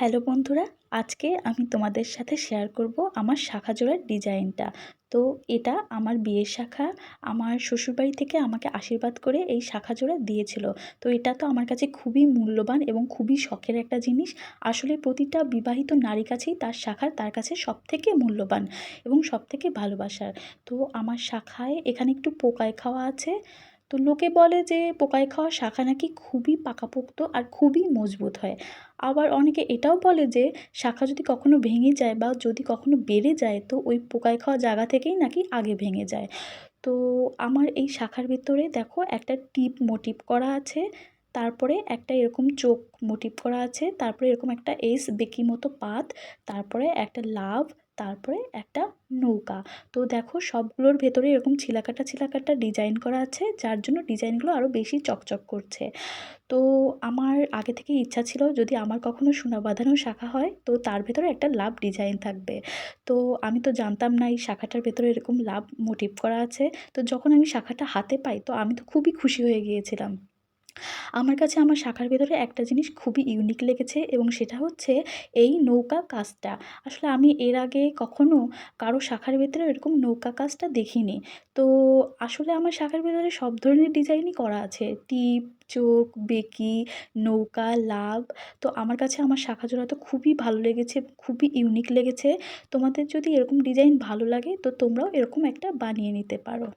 Hello বন্ধুরা, আজকে আমি তোমাদের সাথে শেয়ার করব আমার শাঁখা জোড়ার ডিজাইনটা। তো এটা আমার বিয়ের শাঁখা। আমার শ্বশুরবাড়ি থেকে আমাকে আশীর্বাদ করে এই শাঁখা জোড়া দিয়েছিল। তো এটা তো আমার কাছে খুবই মূল্যবান এবং খুবই শখের একটা জিনিস। আসলে প্রতিটা বিবাহিত নারীর কাছেই তার শাঁখা তার কাছে সবথেকে মূল্যবান এবং সবথেকে ভালোবাসার। তো আমার শাঁখায় এখানে একটু পোকায় খাওয়া আছে। তো লোকে বলে যে পোকায় খাওয়া শাঁখা নাকি খুবই পাকাপোক্ত আর খুবই মজবুত হয়। আবার অনেকে এটাও বলে যে শাঁখা যদি কখনো ভেঙে যায় বা যদি কখনো বেড়ে যায় তো ওই পোকায় খাওয়া জায়গা থেকেই নাকি আগে ভেঙে যায়। তো আমার এই শাঁখার ভেতরে দেখো একটা টিপ মোটিভ করা আছে, তারপরে একটা এরকম চোখ মোটিভ করা আছে, তারপরে এরকম একটা এস বেঁকি মতো পাত, তারপরে একটা লাভ, তারপরে একটা নৌকা। তো দেখো সবগুলোর ভেতরে এরকম ছিলাকাটা ছিলাকাটা ডিজাইন করা আছে, যার জন্য ডিজাইনগুলো আরও বেশি চকচক করছে। তো আমার আগে থেকেই ইচ্ছা ছিল যদি আমার কখনো সোনা বাঁধানো শাঁখা হয় তো তার ভেতরে একটা লাভ ডিজাইন থাকবে। তো আমি তো জানতাম না এই শাঁখাটার ভেতরে এরকম লাভ মোটিভ করা আছে। তো যখন আমি শাঁখাটা হাতে পাই তো আমি তো খুবই খুশি হয়ে গিয়েছিলাম। আমার কাছে আমার শাঁখার ভেতরে একটা জিনিস খুবই ইউনিক লেগেছে এবং সেটা হচ্ছে এই নৌকা কাজটা। আসলে আমি এর আগে কখনো কারো শাঁখার ভেতরে এরকম নৌকা কাজটা দেখিনি। তো আসলে আমার শাঁখার ভেতরে সব ধরনের ডিজাইনই করা আছে। টিপ, চোখ, বেঁকি, নৌকা, লাভ। তো আমার কাছে আমার শাঁখা জোড়া তো খুবই ভালো লেগেছে, খুবই ইউনিক লেগেছে। তোমাদের যদি এরকম ডিজাইন ভালো লাগে তো তোমরাও এরকম একটা বানিয়ে নিতে পারো।